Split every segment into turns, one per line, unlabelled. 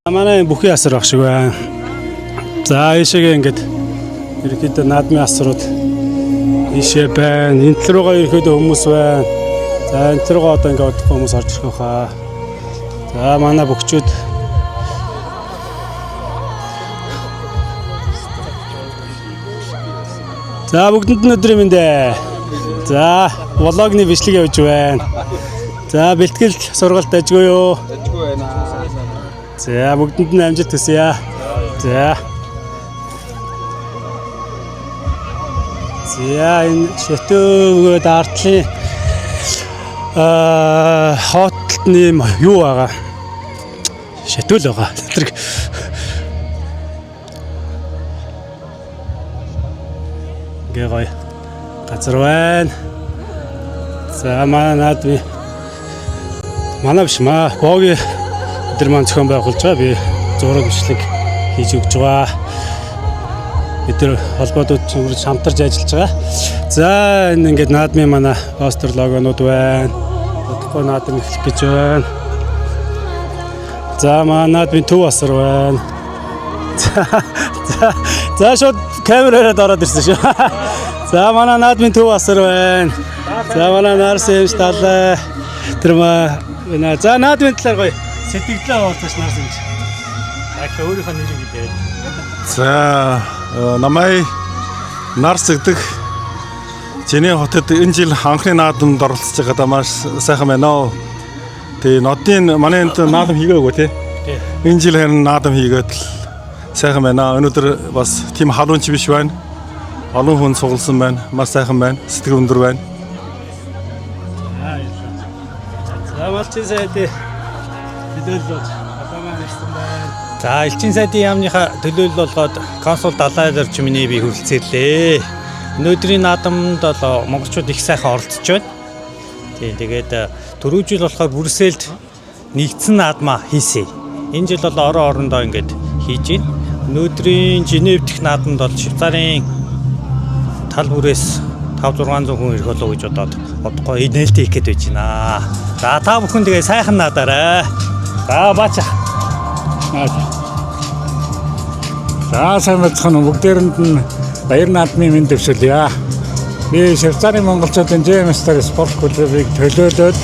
Манай бүхий асар ах шиг байна. За ийшээгээ ингээд ерөөхдөө наадмын асрууд ийшээ байна. Энэ тал руугаа ерөөхдөө хүмүүс байна. За энэ тал руугаа одоо ингээд удахгүй хүмүүс орж ирэх байхаа. За манай бүгчүүд за бүгдэнд нь өдрийн мэндэ. За влогны бичлэг явж байна. За бэлтгэл сургалт ажгүй юу?
Ажгүй байна.
За бүгдэнд нь амжилт хүсье. За. За энэ шатууг дартлын хотны юу байгаа? Шатуул байгаа. Тэр гээ гоё газар байна. За манай биш боги өдөр маань зохион байгуулж байгаа. Би зураг бичлэг хийж өгч байгаа. Бид нар холбоодод хамтарч ажиллаж байгаа. За энэ ингээд наадмын манай постэр логонууд байна. Удахгүй наадам эхлэх гэж байна. За манай наадмын төв асар байна. За шууд камераараа ороод ирсэн шүү. За манай наадмын төв асар байна. За манай нарс юмш талаа тэр за наадмын талаар гоё сэтгэлдээ хаваалцаж нарс юмш. Яг өөрийнхөө нэрийг хэлээд.
За намайг нарс гэдэг Жинхэнэ хотод энэ жил анхны наадамд оролцож байгаа маш сайхан байна. Тэгээ нодын манай энд наадам хийгээгүй тий. Энэ жил харин наадам хийгээд сайхан байна. Өнөөдөр бас тийм халуунч биш байна. Олон хүн сугалсан байна. Маш сайхан байна. Сэтгэл өндөр байна.
За малчин сайдын төлөөлөл апамаа хэлсэн байна.
За элчин сайдын яамныхаа төлөөлөл болгоод консул Далай зорчмны би хүрэлцээлээ. Өнөөдрийн наадамд бол монголчууд их сайхан оролцож байна. Тэгээд түрүүжил болохоор Брюсселд нэгдсэн наадмаа хийсэн. Энэ жил бол орондоо ингээд хийж байна. Өнөөдрийн Женев дэх наадамд бол Швейцарын тал бүрээс 5-600 хүн ирэх болов гэж бодохгүй нээлттэй хийх гээд байж байна. За та бүхэн тэгээ сайхан наадаарай. За баача.
За сайн бацхан бүгдээрэнд нь баяр наадмын мэнд дэвшүүлье. Би Швейцарын монголчуудын Жемстер спорт клубыг төлөөлөөд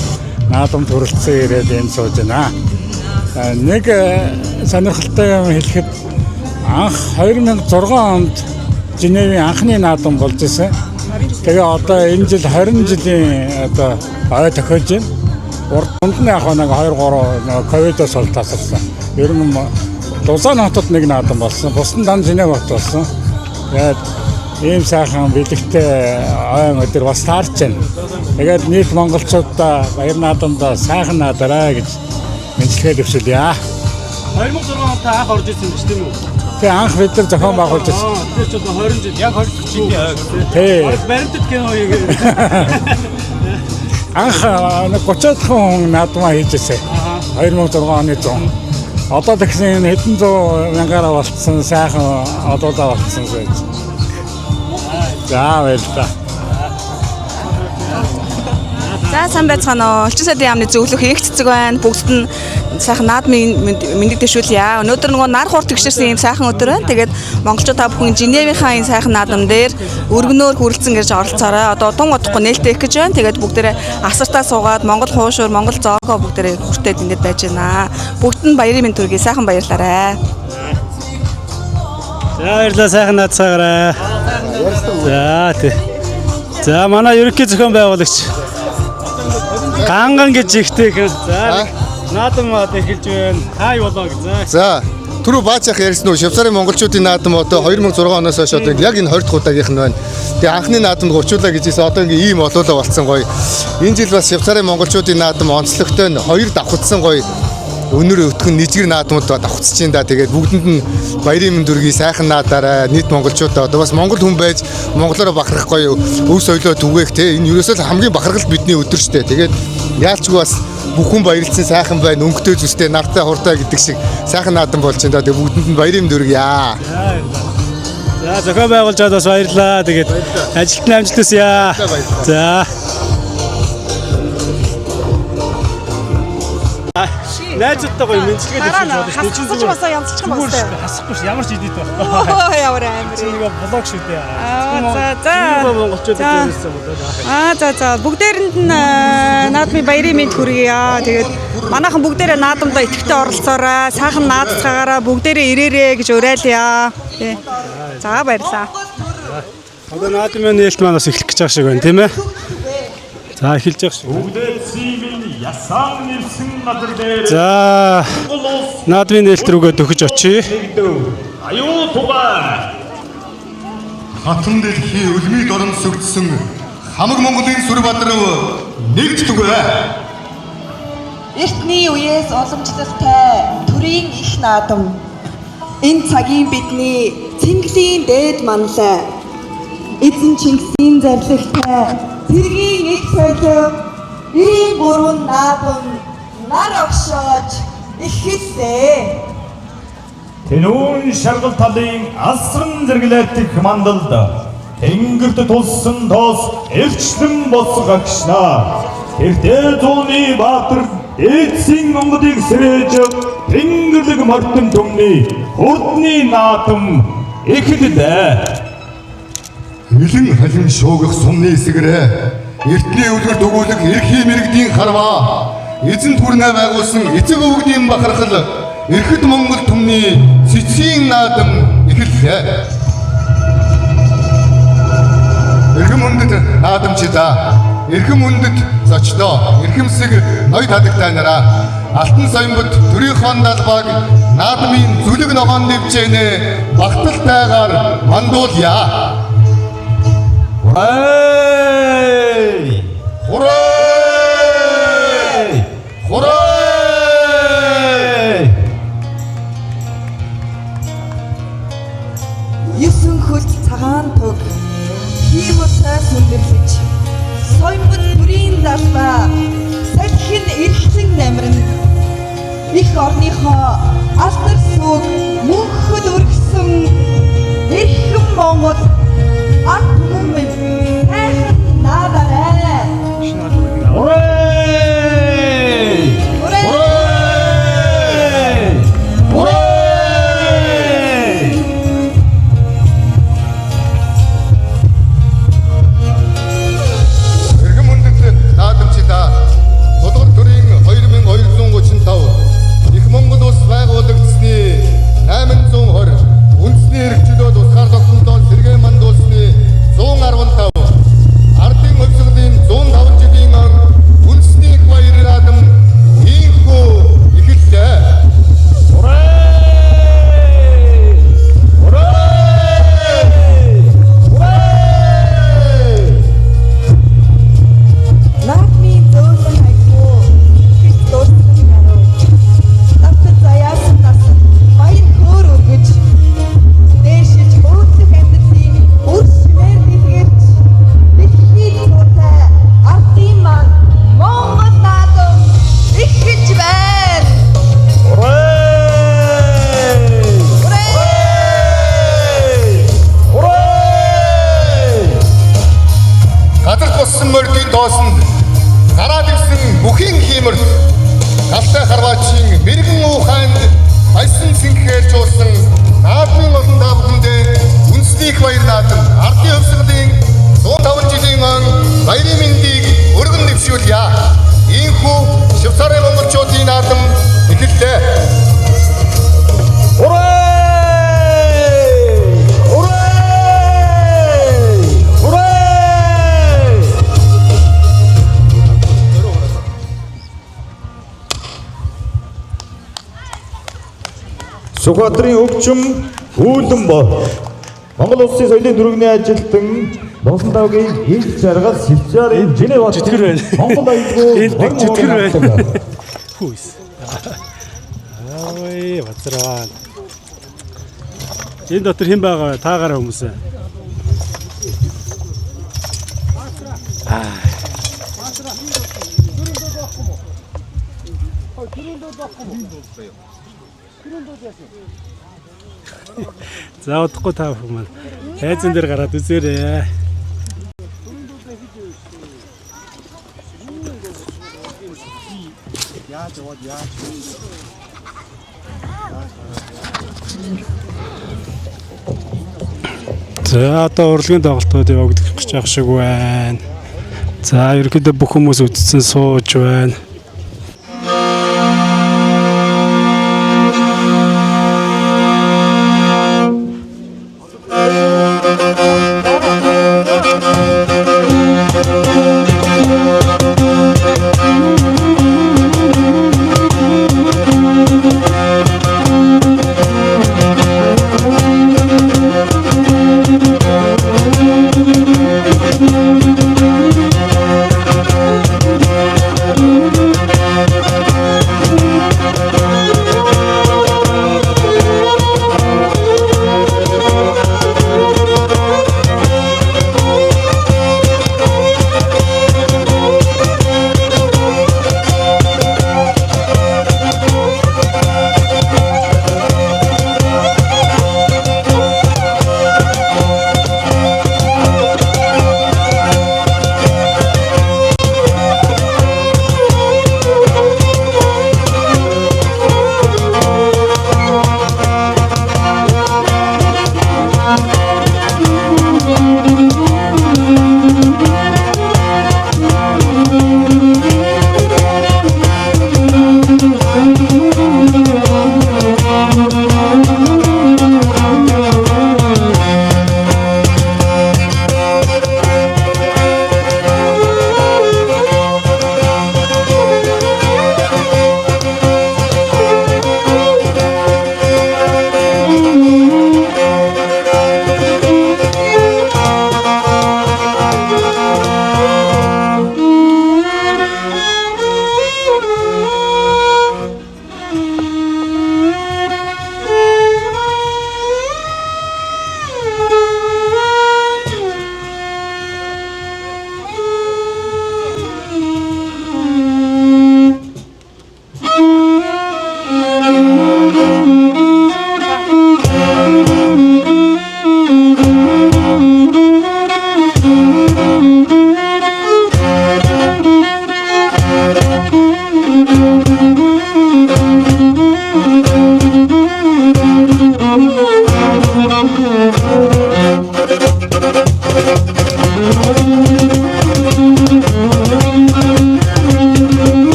наадамд хүрэлцэн ирээд энэ сууж байна. Нэг сонирхолтой юм хэлэхэд анх 2006 онд Женевийн анхны наадам болж ирсэн. Тэгээ одоо энэ жил 20 жилийн одоо ой тохиолж байна. Урд нь яг нэг 2-3 ковидос бол тасарсан. Ер нь Лузан хотод нэг наадам болсон. Бус нь дан Женев хот болсон. Тэгээд ийм сайхан бэлэгтэй ойн өдөр бас таарч байна. Тэгээд нийт монголчуудаа баяр наадамдаа сайхан наадараа гэж мэдлэгээ дэвшүүлье.
2006 онд та анх орж ирсэн юм тийм үү?
Тэгээ анх бид нар зохион байгуулж ирсэн.
Тэр ч одоо 20 жил яг 20 жилийн
Тий.
баримтат кино хийгээд
Анх 30 хүн наадмаа хийж ирсэн. 2006 оны 100. Одоо тэгсэн хэдэн зуун мянгаараа болцсон сайхан одоолаа болцсон байж. За баярлалаа.
За сайн байцгаана уу. Элчин сайдын яамны зөвлөх их цэцэг байна. Бүгд нь сайхан наадмын мэндийг дэвшүүлье. Өнөөдөр нөгөө нар хурд тэгшэрсэн юм сайхан өдөр байна. Тэгээд монголчууд та бүхэн Женевийнхаа энэ сайхан наадам дээр өргөнөөр хүрэлцэн гэж оролцоорой. Одоо тун удахгүй нээлттэй их гэж байна. Тэгээд бүгдээрээ асартаа суугаад Монгол хуушуур, Монгол зоогоо бүгдээрээ хүртээд ингээд байж байна. Бүгд нь баярын мэнд төргий сайхан баярлаарай.
За баярлалаа сайхан наацгаарай. За тий. За манай ерөнхий зохион байгуулагч Ганган гэж ихтэй хэн. За наадам эхэлж байна. Хай болоо гэж.
За түрүү баачах ярьсан уу? Швейцарын монголчуудын наадам одоо 2006 оноос хойш одоо яг энэ 20 дахь удаагийнх нь байна. Тэгээ анхны наадамд гурчуулаа гэжээс одоо ингээ ийм олоолаа болцсон гоё. Энэ жил бас Швейцарын монголчуудын наадам онцлогтой нь хоёр давхцсан гоё. Өнөр өтгөн нийцгэр наадмууд давхцж чинь да. Тэгээд бүгдэнд нь баярын мэнд төргий сайхан наадаарай. Нийт монголчуудаа одоо бас монгол хүн байж монголоор бахарх гоё өв соёлоо түгээх те. Энэ ерөөсөө хамгийн бахархал бидний өдөр штэ. Тэгээд яалчгүй бас бүх хүн баярлсан сайхан байна. Өнгөтэй зүстэй нартай хуртай гэдэг шиг сайхан наадам болж байна да. Тэгээд бүгдэнд нь баярын мэнд төргий.
За зохион байгуулж чад бас баярлалаа. Тэгээд ажилт нь амжилт хүсье. За найзуудтайгаа мэдчилгээд
Дараа
явж
нь хасчих басаа янзчих юм байна.
хасахгүй ш ямар ч идэт байх.
Оо ямар амир.
Чи нэг блог шүү дээ.
За.
Монголчууд дээрээсээ болоо.
За бүгдээрэнд нь наадмын баярын мэнд хүргье. Тэгээд манайхан бүгдээрээ наадамдаа идэвхтэй оролцоорой. Сайхан наадцаагаараа бүгдээрээ ирээрээ гэж уриалъя. Тий. За баярлалаа.
Одоо наадмын нээлт манаас эхлэх гэж байгаа шиг байна, тийм ээ? За эхэлж байгаа шүү. За наадмын нээлт рүүгээ төгөж очие.
Аюу тугаа.
Хатан дэлхий өлмид орон сүрдсэн хамаг Монголын Сүрбаатар нэгж түгэ.
Эртний үеэс уламжлалтай төрийн их наадам. Энэ цагийн бидний Цэнгэлийн дээд манлай. Эзэн Чингисийн зарлагтай цэргийн их солио 93 наадам нар огшоож ихэллээ.
Тэнүүн шаргал талын асран зэрэглэтих мандалд тэнгэрт тулсан тоос эрчлэн босгогчнаа. Тэртээ зууны баатар эцсийн онгодыг сэрэж тэнгэрлэг мортон төмний хурдны наадам эхэллээ.
Илэн халин шуугах сумны эсгэрээ эртний өвлөр дөгүүлэг эрхий мэрэгдийн харваа эзэн түрнэ байгуулсан эцэг өвгдийн бахархал Эрхэт Монгол түмний цэцгийн наадам эхэллээ. Эрхэм хүндэт наадамчидаа, эрхэм хүндэт зочдоо, эрхэмсэг ноёд хадагтай нараа Алтан соёмбод төрийнхөө далбааг наадмын зүлэг ногоон нэвчээнэ багталтайгаар мандуулъя.
Хурэй!
Хурэй! Хурэй!
Юусэн хөл цагаан туг хиймүсээ сүндэрлэж соёмбод бүрийн далбаа салхин эрхлэн намрын их орныхоо алдар сүг мөнхөд өргсөн эрхэм Монгол ат түмэн сайхан наадарай.
Хурэй!
Хурэй!
Хурэй!
Эрхэм хүндэт наадамчидаа Тулгар төрийн 2235 их Монгол улс байгуулагдсны 820 үндэсний эрхчлөө тусгаар тогтнолоор сэргээ мандуулсны 115 ардын өвсгөлийн 105 жилийн ан үндэсний их баяр наадам ийхүү эхэллээ.
Хурэй! Хурэй! Хурэй!
Наадмын зөөлөн хайхуу их дууссан яруу. Давтар заяасан нас баяр хөөр өргөж дээшиж өөдлөх амьдралын үр шимээр дэлгэрч дэлхийд туутай ардын маань Монгол наадам эхэлж байна.
Хурэй! Хурэй!
Газар туссан мордын доосонд гараад ирсэн бүхийн хиймэрт галтай харваачийн мэрэгэн уухайнд баясан сэнхээр жуулсан наадмын олон давхандээ үндэсний их баяр наадам ардын өвсгөлийн 105 жилийн ан баярын мэндийг өргөн дэвшүүлье. Ийхүү Швейцарын монголчуудын наадам эхэллээ.
Хурэй! Хурэй! Хурэй! Сүхбаатарын өвчм үүлэн бо. Монгол улсын соёлын дөрөвний ажилтан Монсон давгийн их жаргал Швейцарын Женевад
Чөтгөр байна.
Монгол аюулгүй
Чөтгөр байна. Хүүс. Ой, бацраа. Энэ дотор хэн байгаа вэ? Таагараа хүмүүсээ. За удахгүй таа хүмүүс. Хайзан дээр гараад үзээрэй. Яаж За одоо урлагийн тоглолтууд явагдах гэж байгаа шиг байна. За ерөнхийдөө бүх хүмүүс үдцэн сууж байна.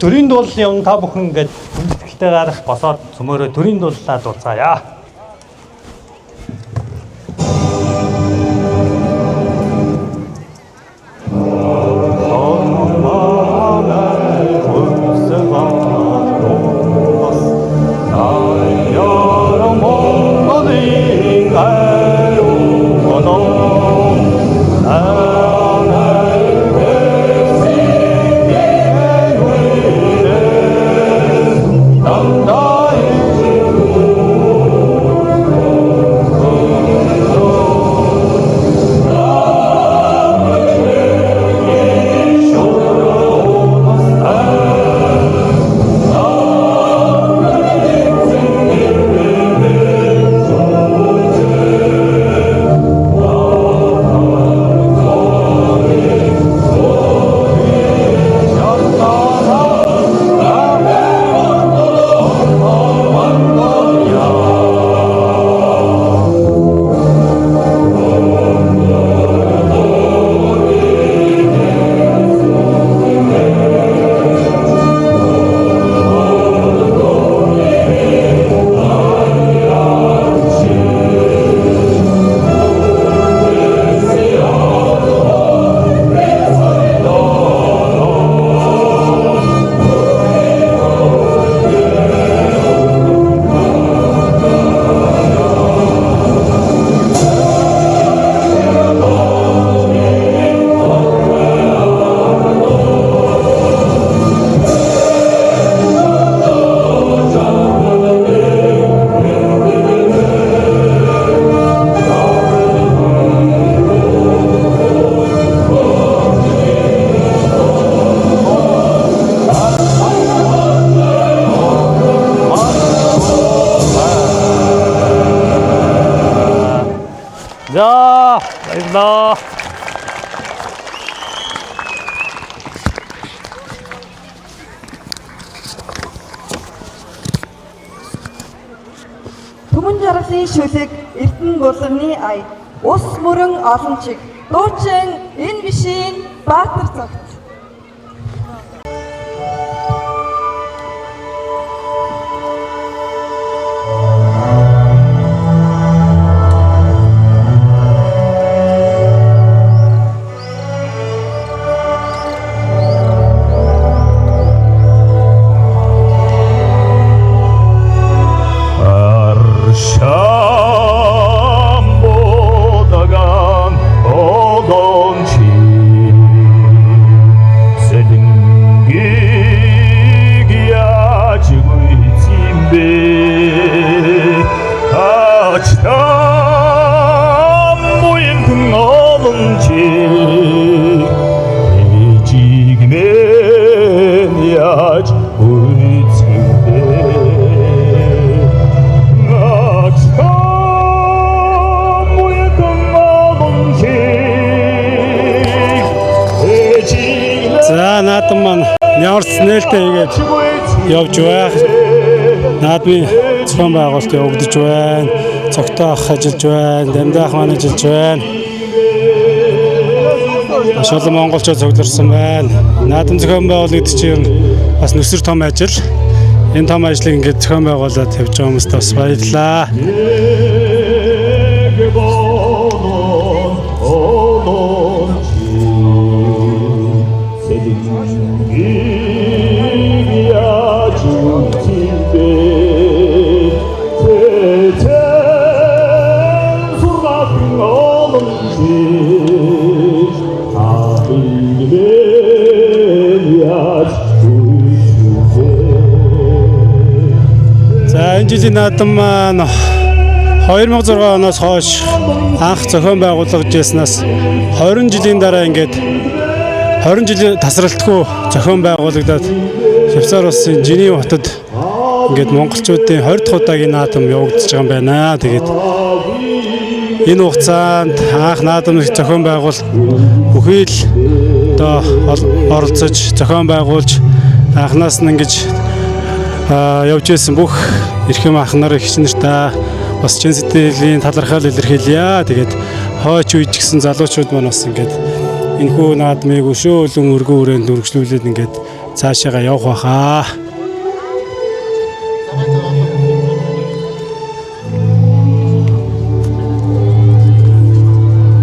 Төрийн дуулал юм та бүхэн ингээд хүндэтгэлтэй гарах босоод цөмөрөө төрийн дуулалаа дуулцаая.
Dam dam
За баярлалаа.
Түмэн жаргалын шүлэг Эрдэнэ гурлагны ая. Ус мөрөн олон чиг. Дуучин энэ бишийн Баатар цагт.
За наадам маань нямарч нээлттэй хийгээд явж байх. Наадмын зохион байгуулалт явагдаж байна. Цогтой ах ажиллаж байна. Дамдаах маань ажиллаж байна. Маш олон монголчууд цугларсан байна. Наадам зохион байгуулалт гэдэг чинь бас нүсэр том ажил. Энэ том ажлыг ингээд зохион байгуулад явж байгаа хүмүүст бас баярлалаа. За энэ жилийн наадам маань 2006 оноос хойш анх зохион байгуулагдж яснаас 20 жилийн дараа ингээд 20 жил тасралтгүй зохион байгуулагдаад Швейцар улсын Женев хотод ингээд монголчуудын 20 дахь удаагийн наадам явагдаж байгаа юм байна. Тэгээд энэ хугацаанд анх наадамыг зохион байгуул бүхий л одоо оролцож зохион байгуулж анхнаас нь ингэж явж исэн бүх эрхэм ах нар эгч нартай бас чин сэтгэлийн талархал илэрхийлье. Тэгээд хойч үед гисэн залуучууд маань бас ингээд энэхүү наадмыг өшөөлөн өргөн хүрээнд үргэлжлүүлээд ингээд цаашаага явах байхаа.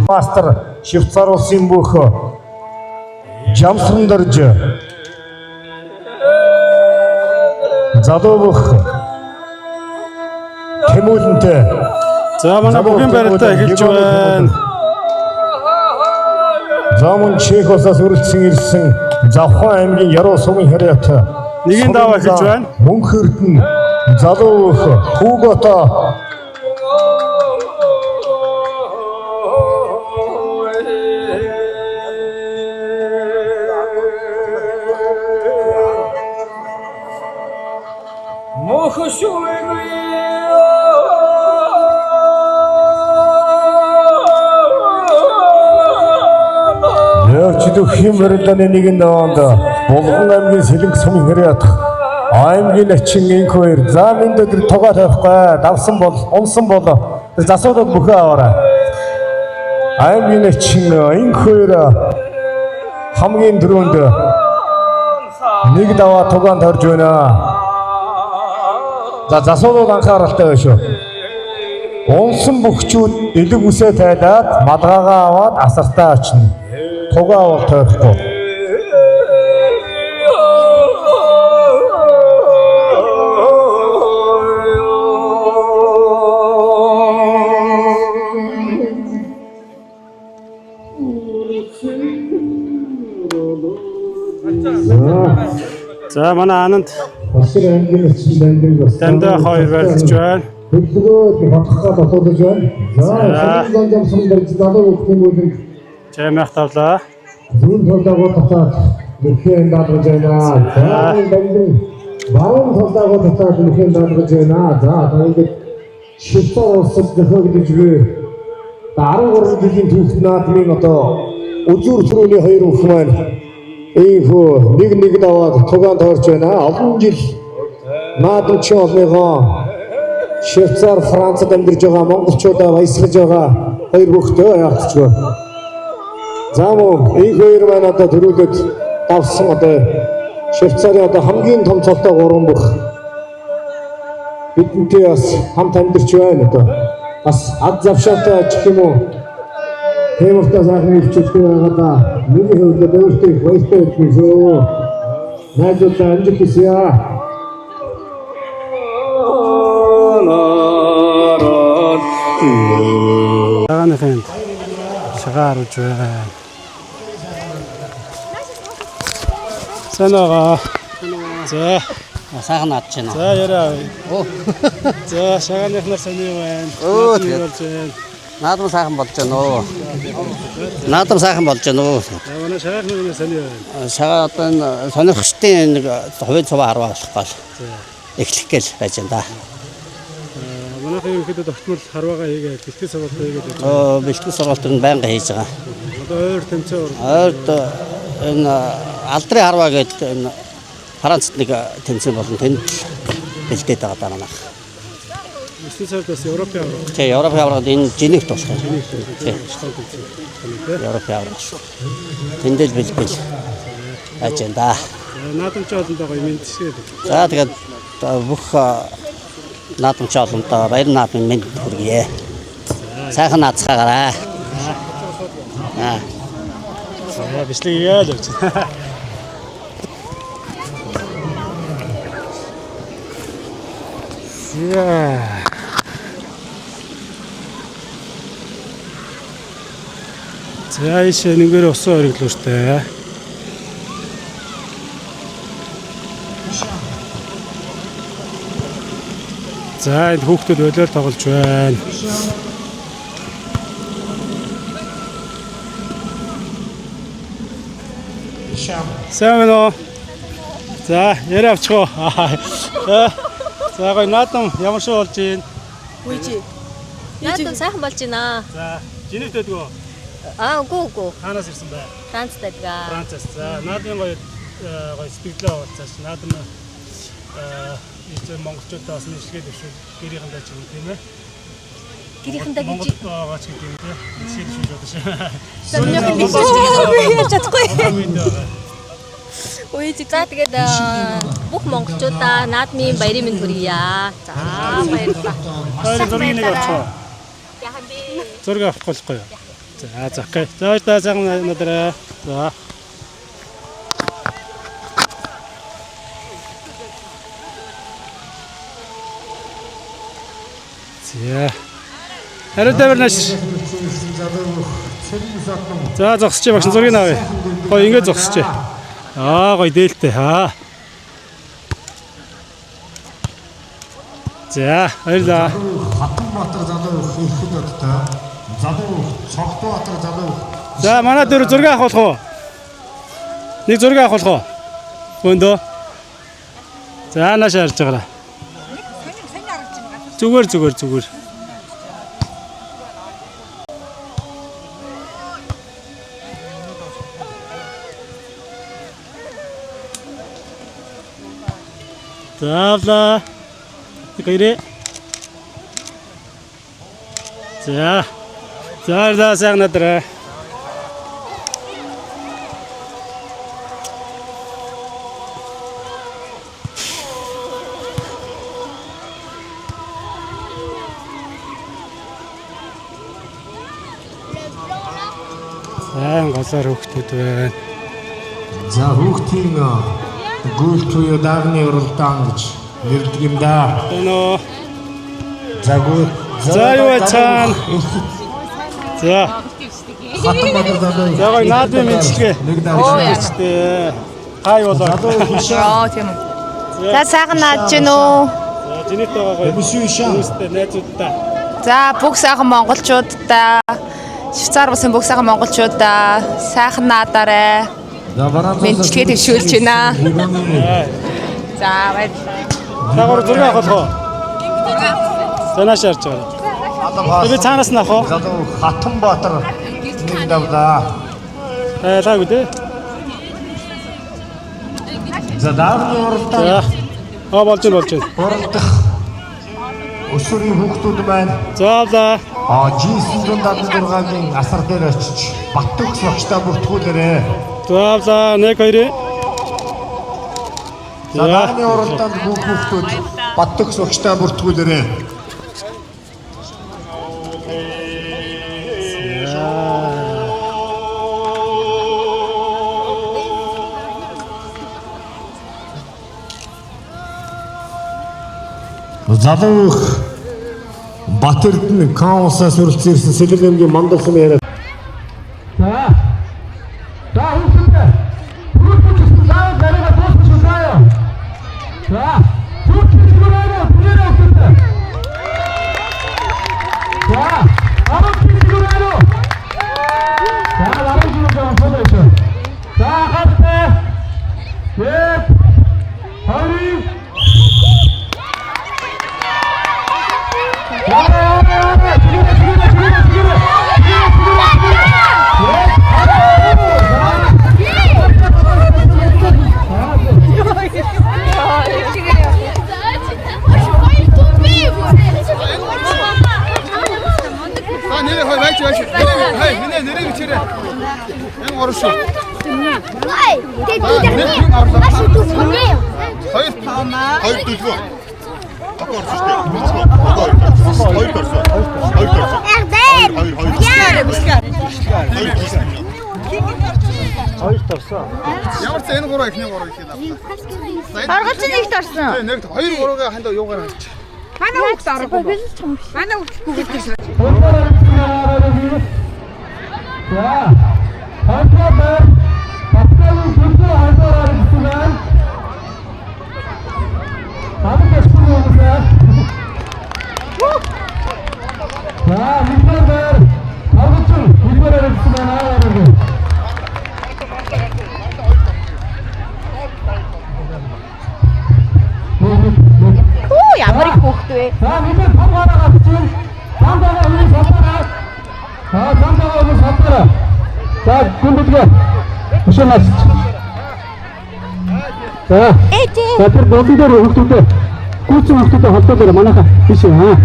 Мастер Швейцар улсын бүх жамсран дорж залуу бүх тэмүүлэнтэй.
За манай бүхэн барилтаа эхэлж байна.
Замун Чехосоос үргэлжлэн ирсэн Завхан аймгийн Яруу сумын харьяат
Нэгийн даваа эхэлж байна.
Мөнх Эрдэнэ залуу бүх Хүүгото Ячид химэрлэний нэгэн даваанд Булган аймгийн Сэлэнг сумын харьяат аймгийн ачин инх хоёр за минь өдөр тугаа тавихгүй давсан бол унсан бол засуудад бүхэн аваарай. Аймгийн ачин инх хоёр хамгийн дөрөнд нэг даваа тугаанд орж байна. За засуудад анхааралтай байна шүү. Унсан бөхчүүд элэг үсээ тайлаад малгаагаа аваад асартаа очно. Тугаа бол тойхгүй.
За манай Ананд
Басар аймгийн эцсийн аймгийн бас
Дамдаа хоёр барилж байна.
хөдөлгөөд батхаа дотоодж байна. За санал замсан дэрж залуу хүмүүст
Чамайх тавлаа.
зүүн талдаа татаад нөхөн даадгаж байна. За энэ баруун талдаа татаад нөхөн даадгаж байна. За тэгээд Швейцар улсад нөхөж 13 жилийн түүх наадмын одоо үзүүр төрөний хоёр өх маань ийхүү нэг даваад тугаан тоорч байна. Олон жил наадамчин олныгоо Швейцар, Францад амьдарч байгаа монголчуудаа баясгаж байгаа хоёр хүүхдээ яалтчгүй. За мөн энэ хоёр маань одоо төрүүлээд давсан одоо Швейцарын одоо хамгийн том цолтой 3 бүх бидэнтэй бас хамт амьдарч байна одоо. Бас ад завшаатай гэх юм уу. Хэмэртэй сайхан хөвчөлтэй байгаа да. Миний хувьд өөртөө баяртай өгсөн шүү. Найдвартай амжилт хүсье.
Цагааныхын шагаа харуулж байна. Санаага. За
сайхан наад чинь.
за яриа. За шагааныхнаар сони байна.
Оо,
тэгээд
Наадам сайхан болж байна уу? Наадам сайхан болж байна уу?
манай шагааныхнаар сони байна.
Шагаа одоо энэ сонирхчдын нэг хувийн цуваа харваа болох гол. Эхлэх гээл байж байна да.
Манайхын ерөнхийдөө тогтмол харваагаа хийгээд бэлтгэл сургалтаа хийгээд
Бэлтгэл сургалт нь байнга хийж байгаа.
одоо ойр тэмцээн
Ойрд энэ алдрын харваа гэдэг энэ Францад нэг тэмцээн болон тэнд бэлдээд байгаа даа манайх.
бэлтгэл сургалтаас Европын авраг.
Тэгээ Европ аврагд энэ Женевт болох юм. Тийм. Европ авраг. Тэндэл бэлтгэл байж байна да.
Наадамч олондоо гоё мэдсгээд.
За тэгээд бүх наадамч олонтоо баяр наадмын мэд хүргэе. Сайхан наацгаагаарай.
За бичлэг яал явж байна. Яа. За ишээ нэгээр усан ориглоо штэ. За энэ хүүхдүүд болоор тоглож байна. Сайн байна уу? За яриа авчихо. За гоё наадам ямар шиг болж байна?
Үгүй чи. Наадам сайхан болж байна.
За Женевт байдгүй.
Үгүй.
Хаанаас ирсэн бэ?
Францад байдаг.
Францаас. За наадмын гоё сэтгэлээ уулзаач. Наадам ийм монголчуудаа бас нэшлэгээд өвшөө гэрийнхэндээ ч юм тийм ээ.
Гэрийнхэндээ гэж
Монгол байгаач гэдэг юм тийм. Нэшлэгээд өвшөө бодож байна.
Сонирхол нэгж чадахгүй. Үгүй чи. За тэгээд бүх монголчуудаа наадмын баярын мэнд хүргье. За баярлалаа.
Зургийг нэг авчихо.
Яхан би.
Зураг авах болохгүй юу? За окей. За та сайхан надраа. За. За. Харин тавирнаш. За зогсож багш зургийг авъя. Гоё ингэ зогсож. Гоё дээлтэй. За баярлаа.
Хатанбаатар залуу ихэд бодтой. Залуу Цогтбаатар залуу.
За манай дөр зураг авах болох уу? Нэг зураг авах болох уу? Өндөө. За нааш харж байгаарай. Зүгээр. Тавла. Гэрээ. За сайхан надраа. Голоор хөвгтүүд байна.
За хүүхдийн гүйл туяа дагны уралдаан гэж нэрлэдэг юм да.
Өнөө.
За гүйл.
За юу цаан. За.
Хатанбаатар залуу.
За гоё наадмын мэдлэгээ.
Нэг дараач.
Хай болоо.
Тийм үү. За сайхан наадж гин үү?
За Женевт байгаа гоё. Хүмүүстэй найзуудтай.
За бүх сайхан монголчуудаа Швейцар улсын бүх сайхан монголчуудаа сайхан наадаарай. Мэдчилгээ төвшүүлж байна. За баярлалаа.
Тагуур зураг авах болов уу? Санааш харж байгаа. Би цаанаас нь авах.
Залуу Хатанбаатар нэг давлаа.
Лаагүй дээ.
За даавны уралдаан
болж байна.
уралдах өсвөрийн хүүхдүүд байна.
За.
G976-гийн асар дээр очиж Баттөгс багштай бүртгүүлээрээ.
За 1 2.
За даавны уралдаанд бүх хүүхдүүд Баттөгс багштай бүртгүүлээрээ. Залуу Бат Эрдэнэ Каусаас үргэлж ирсэн Сэлэлэмгийн мандалсан яриа. За хүүхдүүд бүртгүүлсэн заавал дараагаа дуусгах шүүгээ. За хүүхдүүд бүрээрээ хүүхдүүд. За арав хүүхдүүд. За арав хүүхдүүд. За хатаа. Нэг хоёр.
Ямар ч энэ 3 ихний 3 ихний авсан.
Аргач нэг тарсан.
Тэгээ нэг 2 3-ыг ханд юугаар авчих.
Манай хүүхд аргагүй. Манай хүүхд гүгэлдэж байна.
За хатаа хатаа бүхэн хатаа гэсэн. Хатаа шүүгээ. За микрофон хавцул микрофон гэсэн аа.
Ямар их хүүхд вэ?
За мэдээ хамгаараа гацчих. Хамгаараа өмнө сатараа. Хамгаараа өмнө сатараа. За гүндэгэ. Өшөнөөс. За тэр бодон дээр хүүхдүүдээ гүйцэн хүүхдүүдээ холдоолоо манайха биш аа.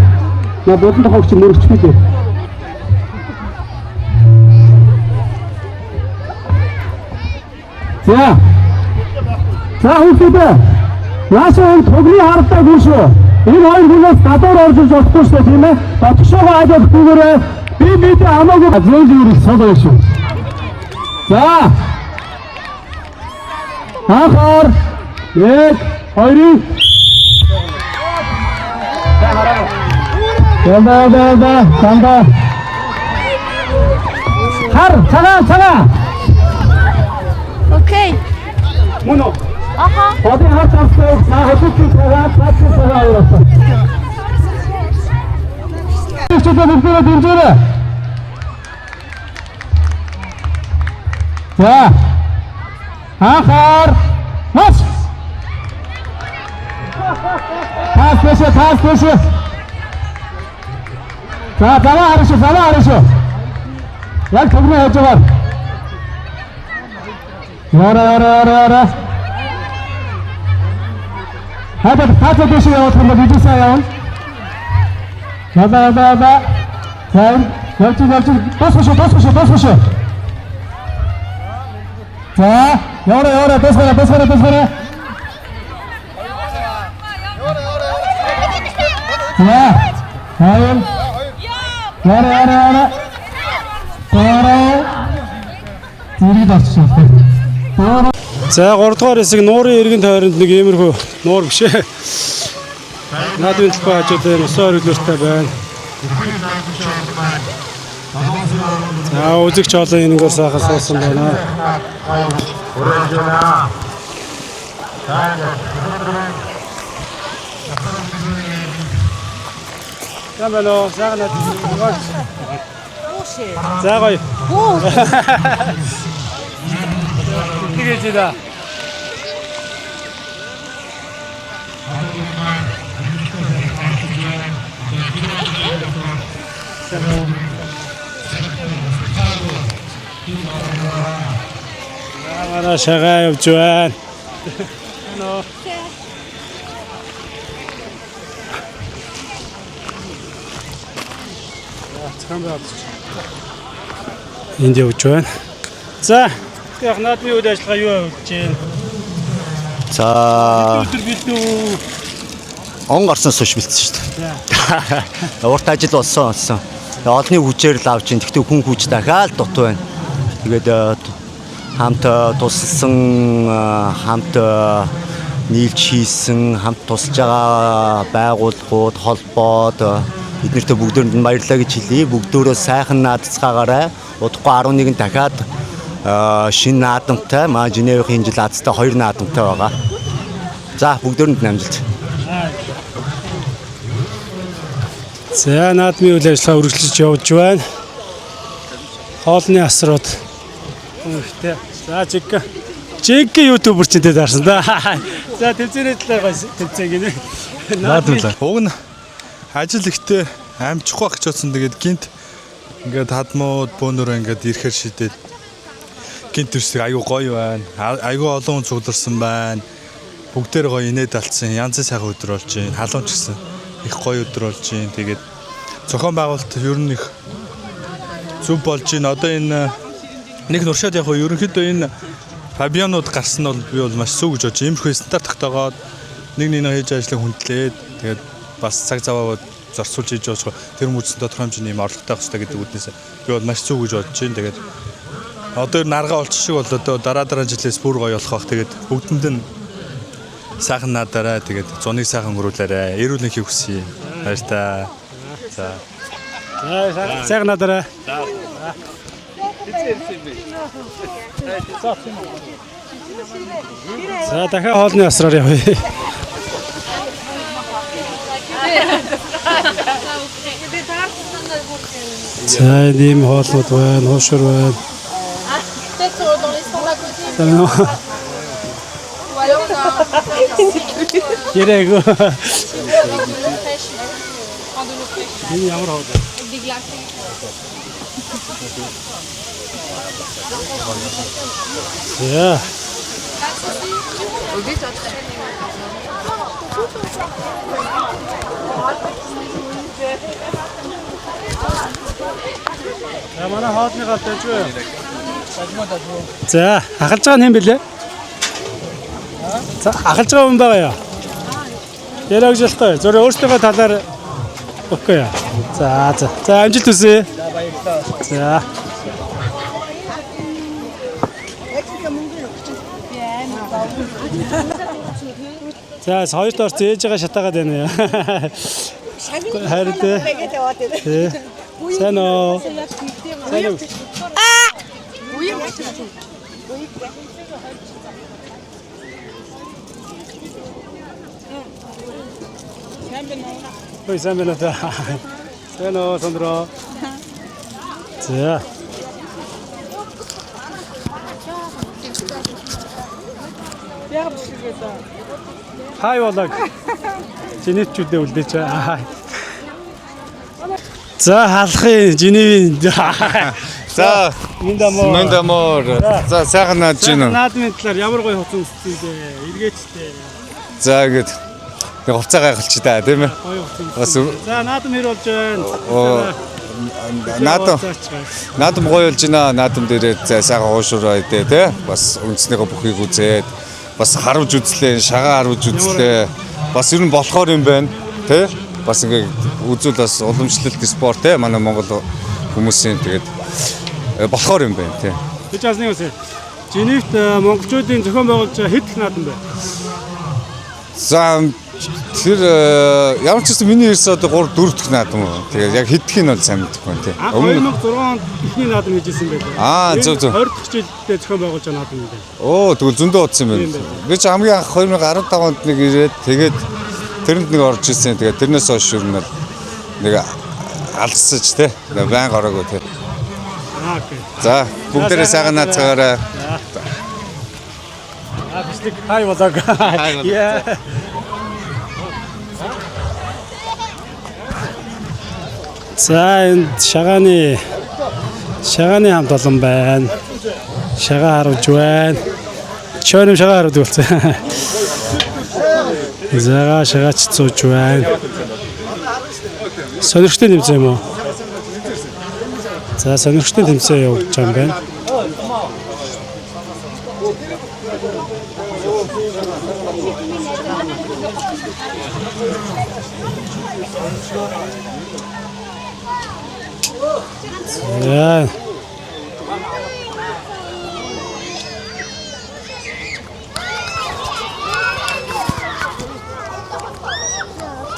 На бодон тохогч мөрөчгүй дээ. За хүүхдүүдээ яасан тогны хардаагүй шүү. Энэ хоёр хүнээс гадуур орж болохгүй шүү тийм ээ. Батгшоогоо ажиглахгүйгээр би хамаагүй зөөл ирэх сод байх шүү. За. Ахаар 1 2 Даа. Хар цагаа.
Окей.
Мөнө.
Аха.
Один хар цавтай хатууч цагаа явуулсан. Чөтгөө дэмжээрэй. За. Ахаар. Маш. Тас биш. За харааш. Яг тогноо хийж байгаа. Яра. Хатаа биш явах юм бол идсэн явна. Баа. Явж. Тосгош. За, яра, тосгоро. Ja, hayır. Yara. Зургийг авчихсан.
За 3 дугаар хэсэг нуурын эргэн тойронд нэг иймэрхүү нуур биш ээ. Наадмын төлбөө хажууд мосоор хөдлөлттэй байна. За үзэгч олон энэгээр сайхан суусан байна. Камено, сайхан надад. За гоё. Тэгэж да. Манай шагаа явж байна. Энд явж байна. За, яг наадмын үйл ажиллагаа юу явуулж байна?
За,
Өдөр бэлдүү.
он гарсан сууш бэлдсэн шүү дээ. Урт ажил болсон. Олонний хүчээр л авч ин. Тэгтээ хүн хүч дахиад дутуу байна. Тэгээд хамт тусалсан, хамт нийлж хийсэн, хамт тусалж байгаа байгууллагууд, холбоод эднэртээ бүгдөөнд нь баярлалаа гэж хэлье. Бүгдөө сайхан наадцгаагаарай. Удахгүй 11 дахиад шинэ наадамтай, маа Женевийн жил Азтай 2 наадамтай байгаа. За, бүгдөөнд нь амжилт.
За, наадмын үйл ажиллагаа үргэлжлэж явж байна. Хоолны асрууд. Үнэхтэй. За, жиг ютубер ч энэ даарсан да. За, тэмцээний талаар тэмцээн гинэ.
Наадмлаа. Уг нь ажил ихтэй амжихгүй байх гэж бодсон. Тэгээд гинт ингээд хадмууд бөөнөрөө ингээд ирэхээр шидэд гинт төрсөг аюу гоё байна. Аюу олон хүн цугларсан байна. Бүгдээр гоё инээд алдсан. Янзын сайхан өдөр болж байна. Халуун ч гэсэн их гоё өдөр болж байна. Тэгээд зохион байгуулалт ер нь их зүв болж байна. Одоо энэ нэг нуршаад яг ерөнхийдөө энэ Фабианууд гарсан нь бол би бол маш сүг гэж бодож байна. Иймэрхүү стандарт тогтоогоод нэг хийж ажлыг хүндлээд тэгээд бас цаг заваа зорцуулж хийж байгаа. Тэр мөчсөн тодорхой хэмжээний юм орлоготой байх хэрэгтэй гэдэг үднээс би бол маш сүг гэж бодож байна. Тэгээд одоо ер нь арга олчих шиг бол одоо дараа жилээс бүр гоё болох бах. Тэгээд бүгдэнд нь сайхан наадаарай. Тэгээд зуныг сайхан өнгөрүүлээрэй. Эрүүл мэндийг хүсье. Баярлалаа. За.
Сайхан наадаарай. За, дахиад хоолны асраар явъя. За, ийм хоолнууд байна, хуушур байна. Яриаг. Энэ ямар хоол вэ? Ja. Манай хоолны гал дэж үү? За, ахалж байгаа юм бэлээ? За, ахалж байгаа хүн байгаа яа? Яриаг жилтэй. Зөвхөн өөртөө талаар өгөхгүй яа. За, амжилт хүсье. За. За, хоёр доор зээж байгаа шатаагаад байна яа. Харин тий. Сайн уу? Ой, сайн байна та. Сайн уу, Сандро? За. Хай болог. Женевчүүдээ үлдээч. За, халахын Женевийн.
За, Миндамор. За, сайхан наадж байна.
Наадмын талаар ямар гоё хуцан үссэн бэ? Эргээчтэй.
За, ингээд нэг хувцаа гайхалч та тийм ээ.
Гоё хуцан.
Бас
За, наадам хэр болж байна?
наадам гоё болж байна. Наадам дээрээ сайхан уушраа идэ тий. Бас үндснийхээ бүхийг үзээд бас харуулж үзлээ, шагаа харуулж үзлээ. Бас ер нь болохоор юм байна тий. Бас ингээд үзүүл бас уламжлалт спорт тий. Манай Монгол хүмүүсийн тэгээд болохоор юм байна тий.
Гэж асны үсэ. Женевт монголчуудын зохион байгуулж хэд их наадам бэ?
За тэр ямар ч гэсэн миний ирсэн одоо 3 4 дахь наадам. Тэгээд яг хэдхийг нь бол сайн мэдэхгүй байна тий.
2006 онд ихний наадам хийжсэн байх.
Зөв.
20 дахь жилдээ зохион байгуулж байгаа наадам юм байна.
Тэгвэл зөндөө удсан юм байна. Би ч хамгийн анх 2015 онд нэг ирээд тэгээд тэрэнд нэг орж ирсэн. Тэгээд тэрнээс хойш юу нэг алгасаж тий. Баян ороогүй тий.
Окей.
За, бүгдээрээ сайхан наацгаарай.
Бичлэг хай болог. Яа. За энэ шагааны хамт олон байна. Шагаа харуулж байна. Чойром шагаа харуулж болсон. Зага шагаач цууж байна. Сонирхтой тэмцээн юм уу? За сонирхтой тэмцээн явуулж байгаа юм байна. Yeah.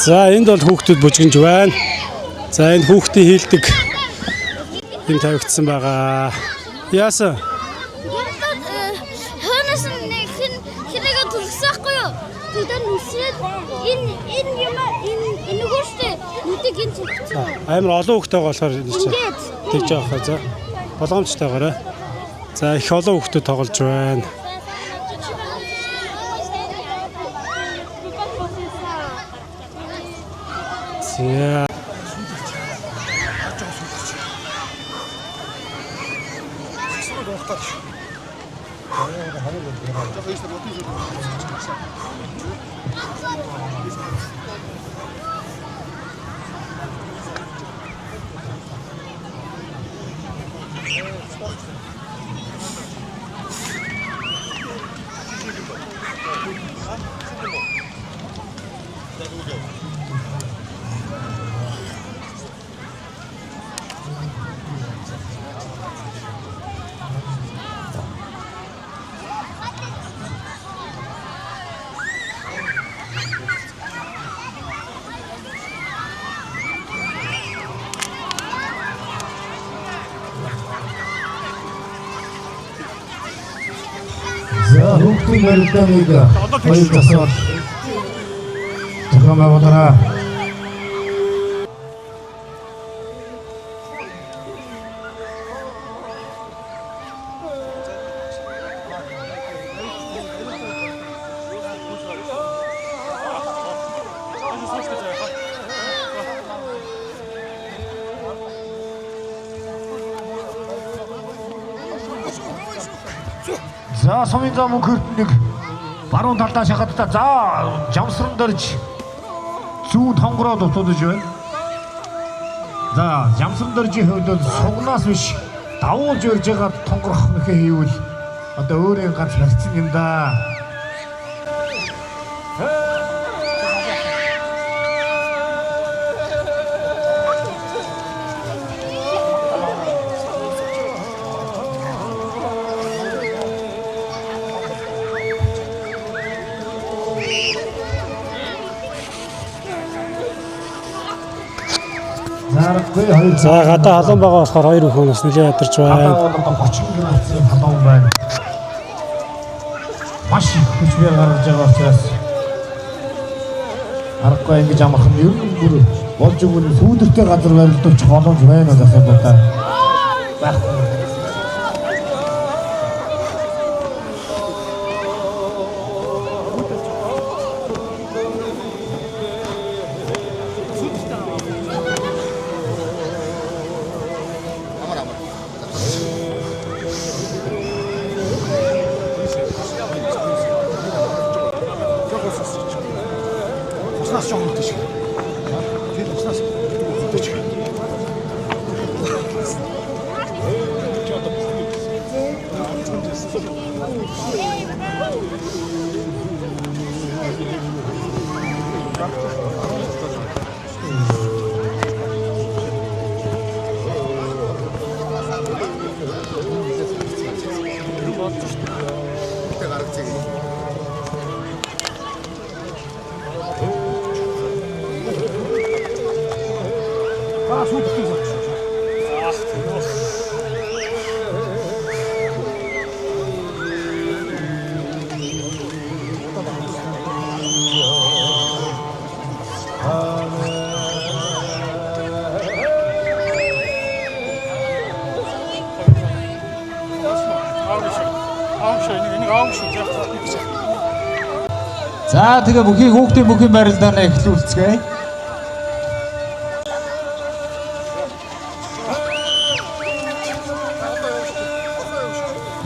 За энд бол хүүхдүүд бужигнж байна. За энэ хүүхдийн хийлдэг юм тавигдсан байгаа. Яасан?
Хонос нэг хэрэг төрсөхгүй юу? Тэдэн нүсрээд энэ юм энэ гүштэй нүдэг энэ цогцоо.
Амар олон хүүхдтэй болохоор тэгж байгаа хаа. За болгоомжтойгоорой. За их олон хүүхдүүд тоглож байна. Yeah.
За хүүхдийн барилдааныг хоёр тасаад зохион байгуулаарай. За сумын зам мөнхөрд нэг баруун талдаа шахадтаа за жамсран дөрж зүүн тонгороо дутуудж байна. За жамсран дөржийн хувьд бол сугнаас биш давуулж өрж байгаа тонгорох мэхэ хийвэл одоо өөрийн ганц барьцсан юм да.
За гадаа халуун байгаа болохоор хоёр хүүхнээс нэлээд ядарч байна.
30 градусын халуун байна. Маш их хүчээр гаргаж байгаа учраас аргагүй ингэж амархан ер нь бүр болж өгвөл сүүдэртэй газар барилдуулж боломж байна гэх юм байна. Байхгүй.
За тэгээ бүхий хүүхдийн бүхий барилдаанаа эхлүүлцгээе.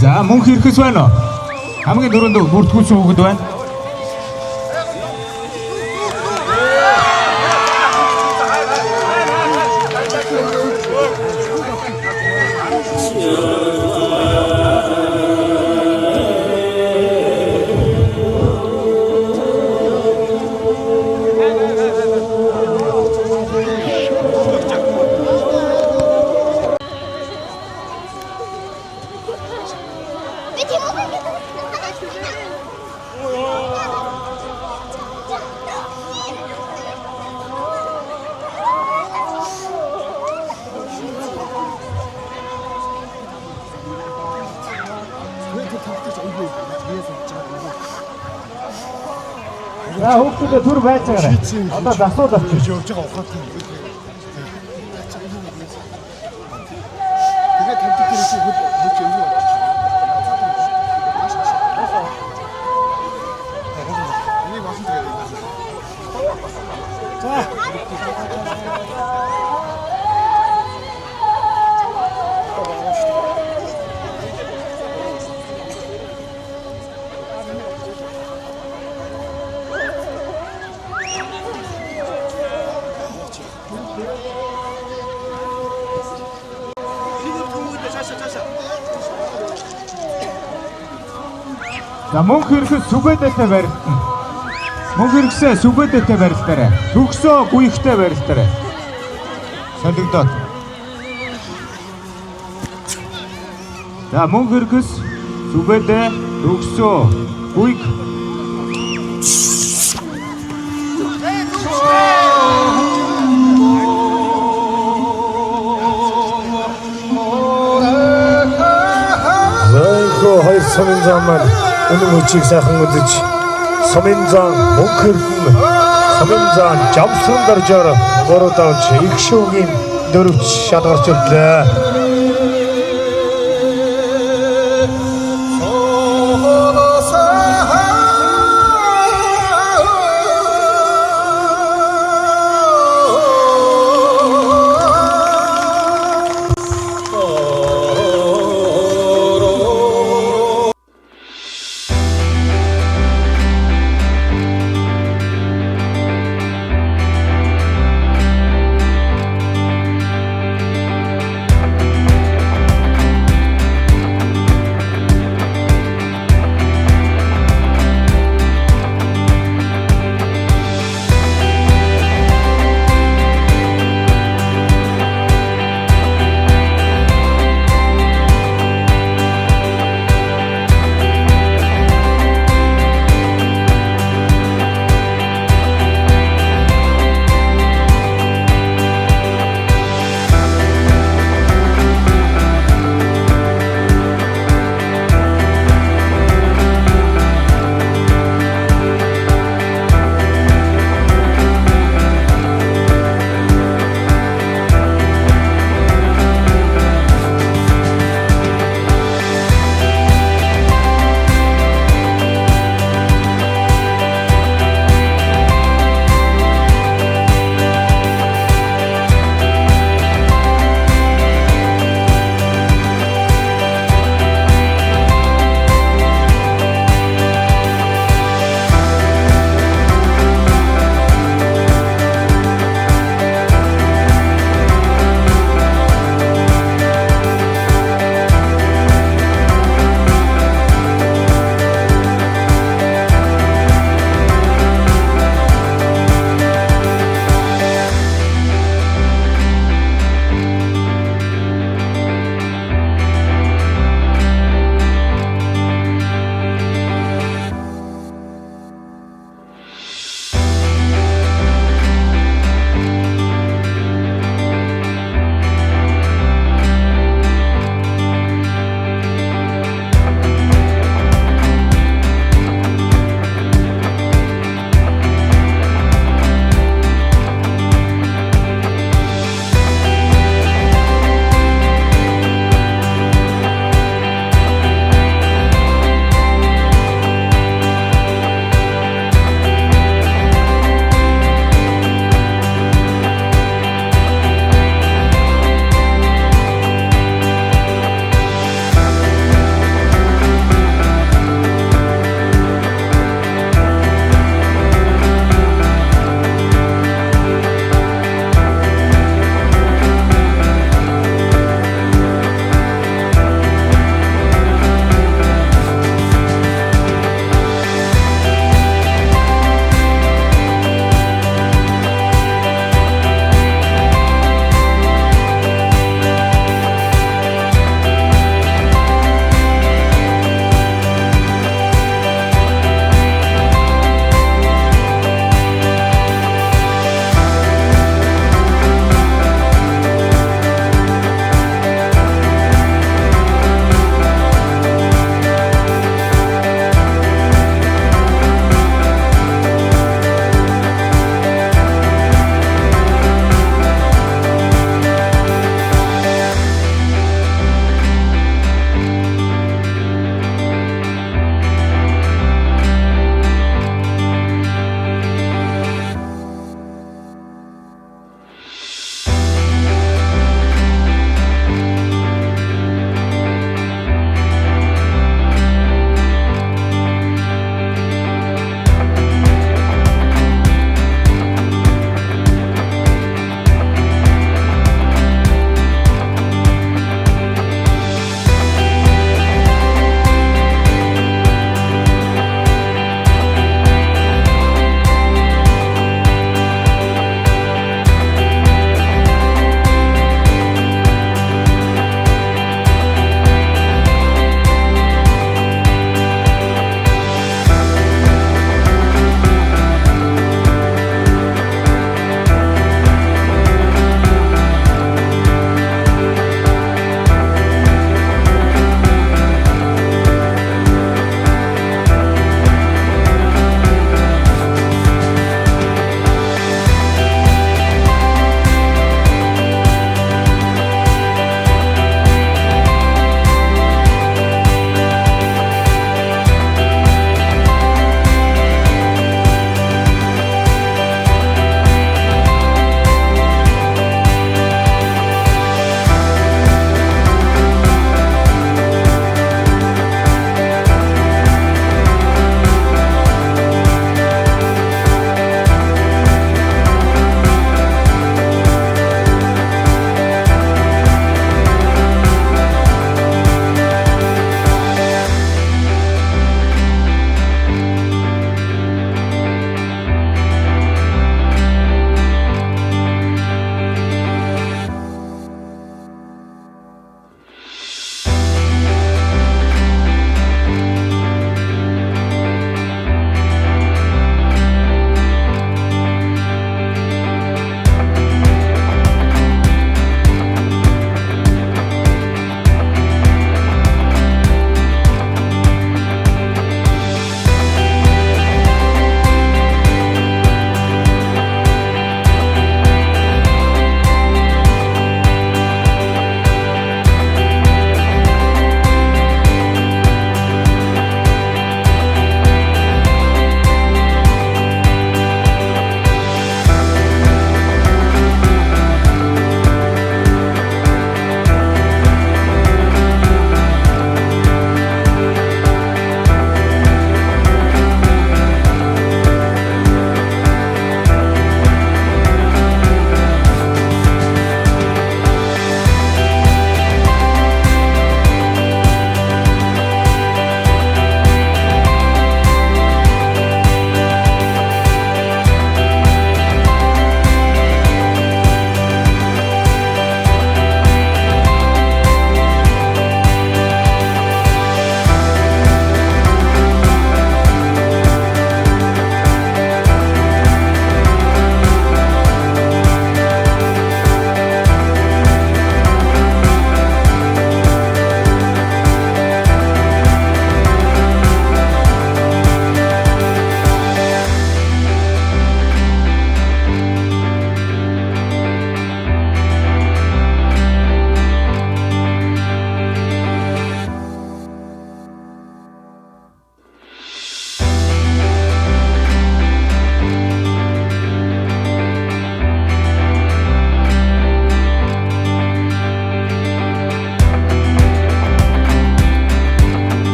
За мөнх ирэхс байна уу? Хамгийн дөрөнд бүртгүүлсэн хүүхэд байна. За хүүхдүүдээ түр байцаагаарай. Одоо засууд авчих.
явж байгаа ухаантай. Тэгээд тавьдаг хэрэгсээ хөлж юм уу? Энийг олон тэгээд.
За мөнх ирэхс сүбэдэтэ барилдана. Мөнх ирэхсээ сүбэдэтэ барилдаарай. Төгсөө гүйхтэй барилдаарай. Солигдоод. За мөнх ирэхс сүбэдэ төгсөө гүйх.
Хоёр сумын зам маань өнөө мөчийг сайхан үзэж сумын зам мөнх ирдэн сумын зам жамсан доржоор гурав давж их шүүгийн дөрвч шалгарч өрлөө.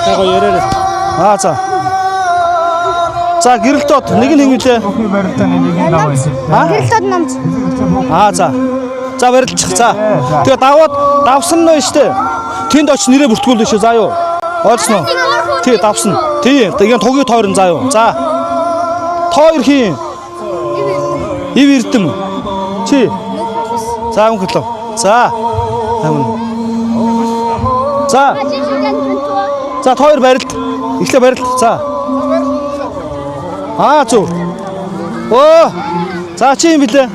Тагаа яриараа.
За. За гэрэлтод нэг нь хэмлээ.
Гэрэлтод намж.
За. За барилчих. За. Тэгээ давсан нь шүү дээ. Тэнд очиж нэрээ бүртгүүлнэ шүү. За юу. Ойлгосноо. Тий давсан. Тий. Тэгээ тугийн тойрон заа юу. За. Тойр хийн. Ив эрдэм. Чи. За өнгөлөө. За. За. За тойр барилт. Эхлээ барилт. За. Зүг. За чи юм блэ?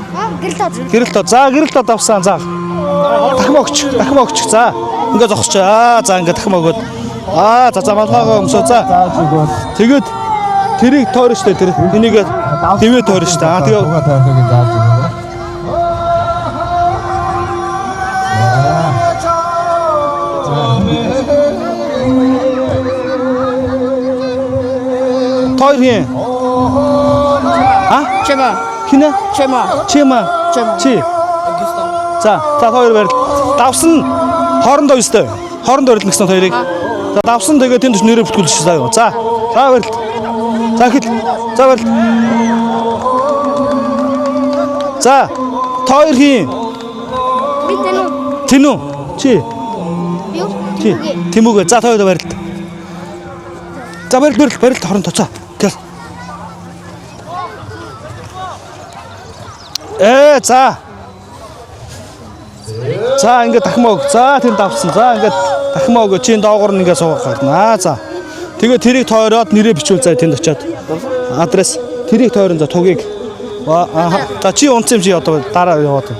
Гэрэлтод. За гэрэлтод авсан. За. Дахин өгч. За. Ингээ зогсож. За ингээ дахин өгөөд. За малгайгаа өмсөө. За. Тэгээд тэрийг тойрно штэ тэр. Энийг дэвээ тойрно штэ. Тэгээ тойр хийн.
Чема.
Хинэ?
Чема.
Чи. За тойр барил. Давсан хоорондоо өстэй. Хоорондоо барил гэсэн хоёрыг. За давсан тэгээ тэнд нэрээ бүтгүүлж заа юу. За барил. За хэл. За барил. За тойр хийн. Тинүү. Чи. Тимүгэ. За тойр барил. За барил хоорондоо. За. Гэл. За. За ингээд дахин өг. За тэр давсан. За ингээд дахин өг. Чи доогоор нь ингээд суугаад гарна. За. Тэгээ тэрийг тойроод нэрээ бичүүл заа тэнд очиад. Адрес. Тэрийг тойрон за тугийг. За чи унцсан юм чи одоо дараа яваад.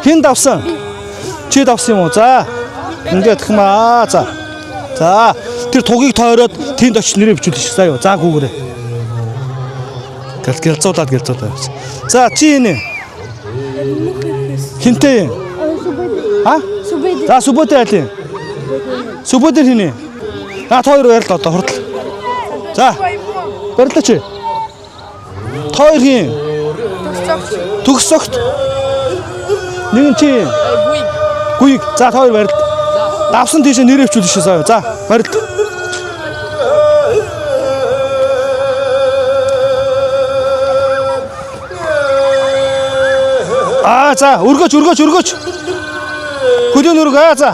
Хин давсан? Чи давсан юм уу? За. Ингээд дахин за. За тэр тугийг тойроод тэнд очиж нэрээ бичүүлж заа юу. За гүүгээрээ. Гэлцуулаад. За чи энэ. Хинтээ. За сүбэдэ айлын. Сүбэдэр хийнэ. Тойр барил одоо хурдл. За. Барилаач. Тойр хийн. Төгсөгт. Нэг нь чи. Гүйг. За тойр барил. Давсан тийшээ нэрээ бичүүлж заа юу. За барил. За өргөж. Хөдөө өргөө. За.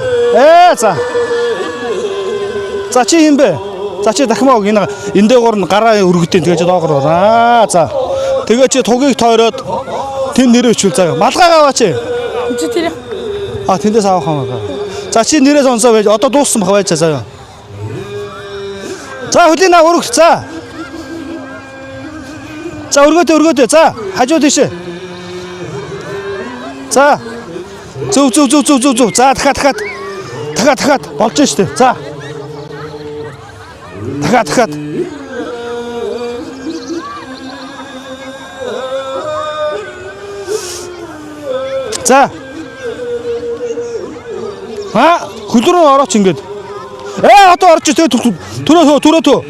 За. За чи юм бэ? За чи дахин өг энэ дээгүүр нь гараа өргөдөө тэгээ чи доогоор. За. Тэгээ чи тугийг тойроод тэнд нэрээ бичүүл заа. Малгайгаа аваач.
Чи тэр.
Тэндээс авах юм байна. За чи нэрээ сонсоо байж одоо дууссан бах байж заа. За хөдөө өргөж. За. За өргөдөө. За хажуу тийшээ. За. Зүв. За дахиад болж штэ. За. Дахиад. За. Хөлрөө орооч ингээд. Одоо орж тэгээ түрөө.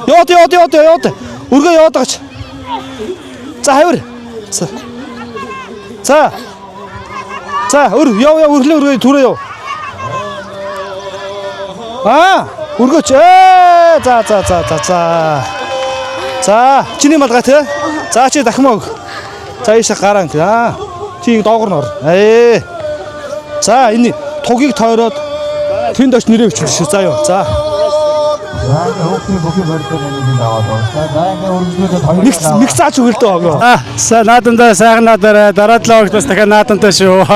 Яваад. Өргөө яваад гач. За хавар. За өргөө түрээ яв. Өргөөч. За. Чиний малгай те. За чи дахин өг. За ийшээ гараа. Чи доогор нь ор. За энэ тугийг тойроод тэнд очиж нэрээ бичүүлж заа юу. За. Нэг цаач өгөлдөө огоо.
Наадамдаа сайхан наадаарай. Дараа 7 хоногт бас дахиад наадамтай шүү.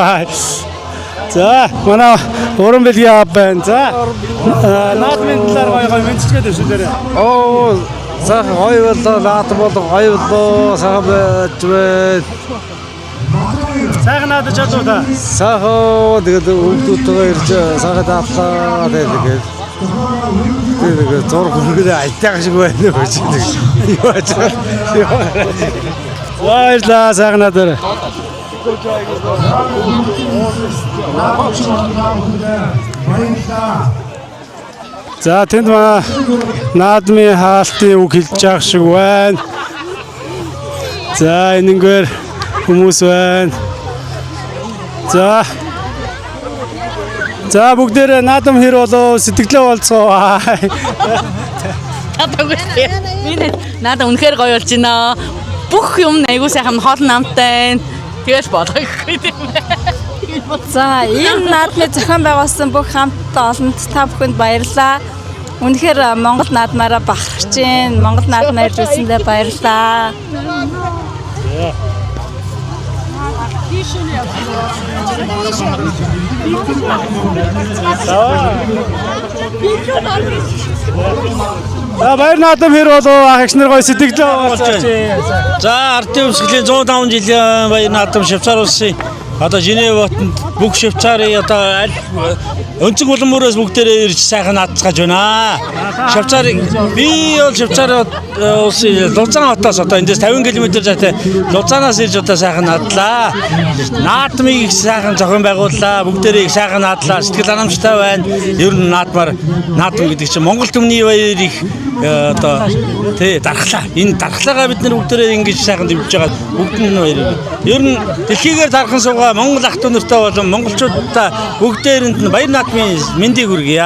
За, манай уран билгийн ав байна. За. Наадмын талаар гоё мэдчихэд шүү дээ.
сайхан гоё болоо, наадам болоо, гоё болоо, сайхан байж байна.
Сайхан наадаж чадуу та.
Сайхан тэгээд өвдөлтөөр ирж сайхан даалаа тэгээд зур хөргөө айтайх шиг байна гэж. Юу ачаа.
Баярлалаа сайхан наадаар. За тэнд маа наадмын хаалтын үг хэлж байгаа шиг байна. За энэгээр хүмүүс байна. За За бүгдээрээ наадам хэр болоо сэтгэлээ болцгоо.
Надад үнэхээр гоё болж байна. Бүх юм айгуу сайхан хоол намтай. Тэгэж болгох гэдэг юм.
За энэ наадмыг зохион байгуулсан бүх хамт олонд та бүхэнд баярлалаа. Үнэхээр Монгол наадмаараа бахархаж байна. Монгол наадмаар ирсэндээ баярлалаа.
За баяр наадам хэр болоо ах эгч нар гоё сэтгэлээ болцооч.
За ардын өмсгөлийн 105 жилийн баяр наадам Швейцар улсын одоо Женев хотод бүх Швейцарын одоо өнцөг улам мөрөөс бүгдээрээ ирж сайхан наацгаж байна. Швейцарыг би бол Швейцар улсын Лузан хотоос одоо эндээс 50 км зайтай Лузанаас ирж одоо сайхан наадлаа. Наадмыг сайхан зохион байгууллаа. Бүгдээрээ сайхан наадлаа. Сэтгэл ханамжтай байна. Ер нь наадмаар наадам гэдэг чинь Монгол түмний баярыг одоо тий дархлаа. Энэ дархлаагаа бид нар бүгдээрээ ингэж сайхан дэмжиж байгаа. Бүгд нь баяр. Ер нь дэлхийгээр дархан суугаа Монгол ах トゥ нартай болон монголчуудаа бүгдээрэнд нь баяр наадмын мэндийг хүргье.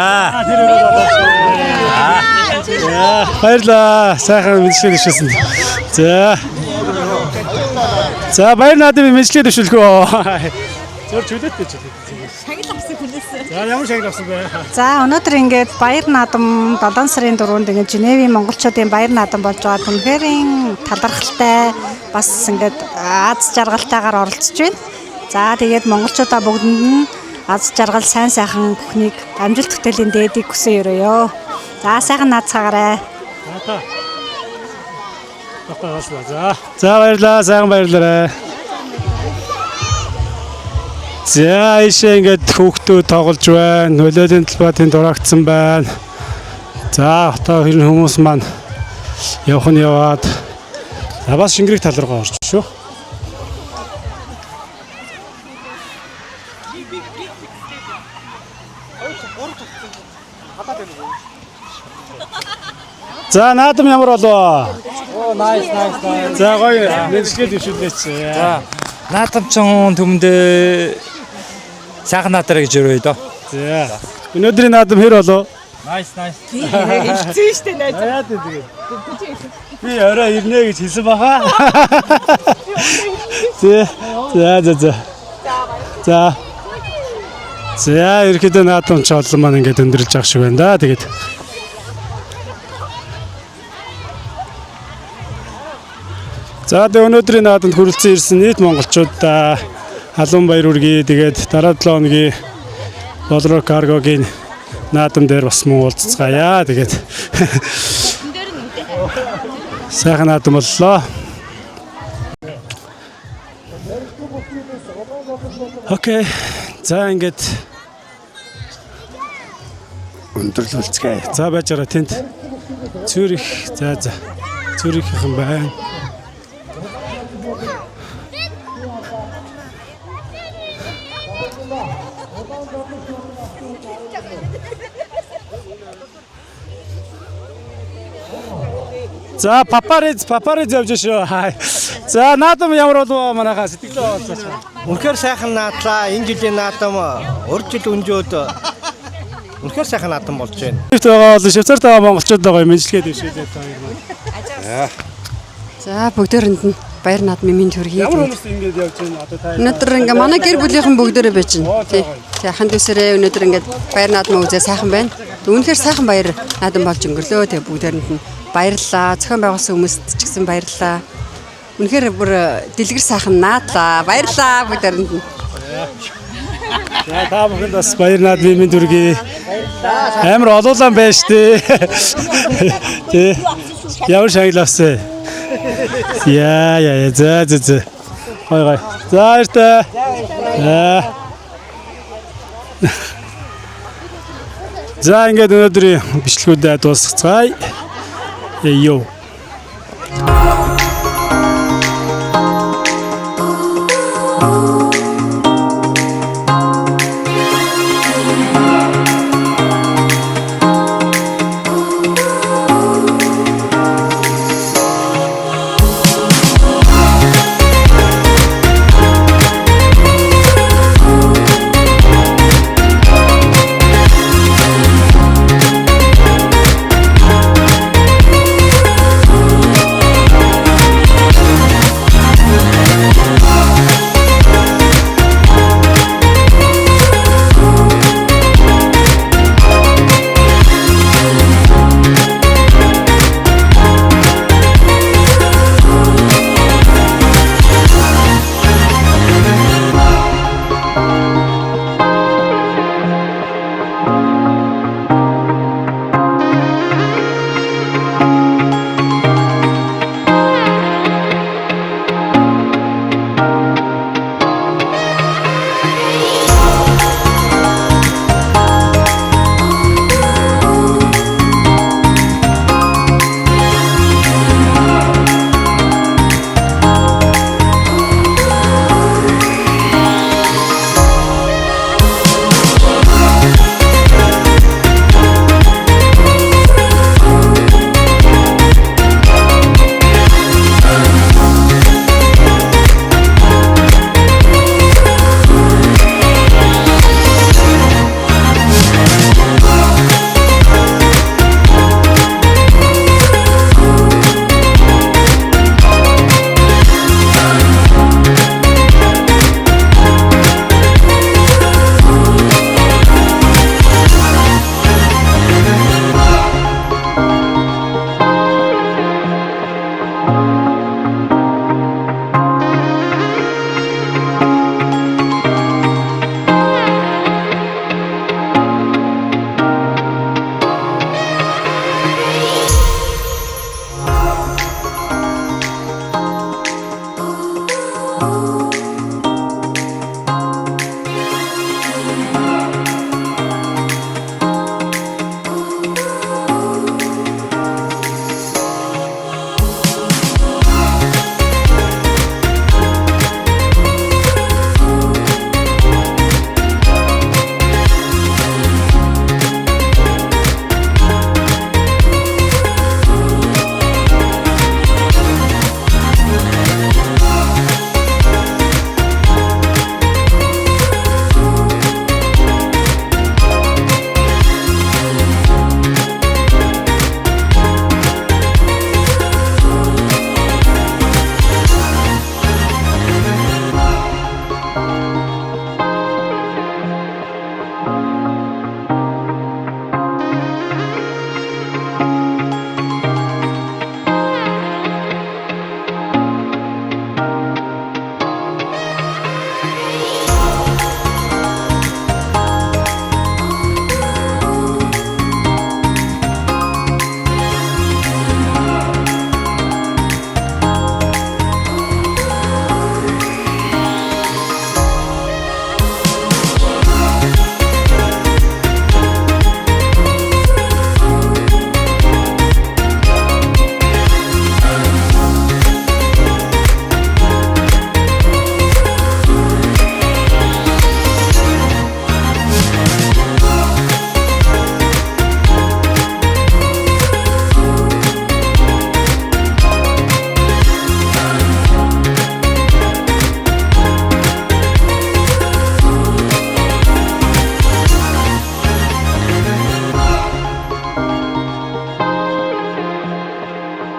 Баярлаа. Сайхан мэдлэгээ дэвшүүлсэн. За баяр наадмын мэдлэгээ дэвшүүлгөө. Зөөр чөлөөтэй ч.
Шагнал авсан хүнээс.
За ямар шагнал авсан бэ?
За өнөөдөр ингээд баяр наадам 7 сарын 4-нд ингээд Женевийн монголчуудын баяр наадам болж байгаа. Түнхэрийн талархалтай бас ингээд аз жаргалтайгаар оролцож байна. За тэгээд монголчуудаа бүгдэнд нь аз жаргал сайн сайхан бүхнийг амжилт хөтөлийн дээдийг хүсэн өрөөё. За сайхан наацгаарай.
За баярлалаа. Сайхан баярлалаа. За ишээ ингээд хүүхдүүд тоглож байна. Хөлөөлийн талбайтын дурагдсан байна. За одоо хэрэг хүмүүс маань явах нь яваад. За бас шингэрэг тал руугаа орж шүү. За наадам ямар болов?
Nice.
За гоё мэдлэгээ дэвшүүлээч.
За наадамчин төмөндөө сайхан наадараа гэж өрөөе доо.
За өнөөдрийн наадам хэр болов?
Nice.
Хэлцэн штэ найз.
Яа тэгээд. Би орой ирнэ гэж хэлсэн баха. За ерөөдөө наадам ч олон маань ингээд өндөрлж байгаа шиг байна да. Тэгээд за тэгээ өнөөдрийн наадамд хүрэлцэн ирсэн нийт монголчуудаа халуун баяр үргэе. Тэгээд дараа 7 хоногийн Болроо каргогийн наадам дээр бас мөн уулзцгаая. Тэгээд сайхан наадам боллоо. Окей. За ингээд өндөрлөлцгээе. За байж байгаа тэнд Цюрих. За Цюрихийнхэн байна. За папарыз явж шүү. За наадам ямар болов манайхаа сэтгэлээ болцооч.
Үнэхээр сайхан наадлаа. Энэ жилийн наадам урд жил өнжөөд үнэхээр сайхан наадам болж байна.
Тэгээд Швейцарт байгаа монголчууд байгаа мэдлэгээ дэвшүүлээд байгаа.
За бүгдээрэнд нь баяр наадмын мэнд хүргэе.
Ямар хүмүүс ингэж явж байна одоо та.
Өнөөдөр ингээ манай гэр бүлийнхэн бүгдээрээ байж байна. Тий. Ханд үсрээ өнөөдөр ингээ баяр наадмаа үзээ сайхан байна. Үнэхээр сайхан баяр наадам болж өнгөрлөө. Тэгээ бүгдээрэнд нь баярлалаа. Зохион байгуулсан хүмүүст ч гэсэн баярлалаа. Үнэхээр бүр дэлгэр сайхан наадлаа. Баярлалаа бүгдээрэнд нь.
За та бүхэнд бас баяр наадмын мэнд хүргэе. Амар олуулан байна штэ. Тий. Ямар шагнал авсан. Яа. За. Гой. За эртээ. За ингээд өнөөдрийн бичлэгүүдээ дуусгацгаая. Йоо.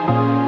Баярлалаа.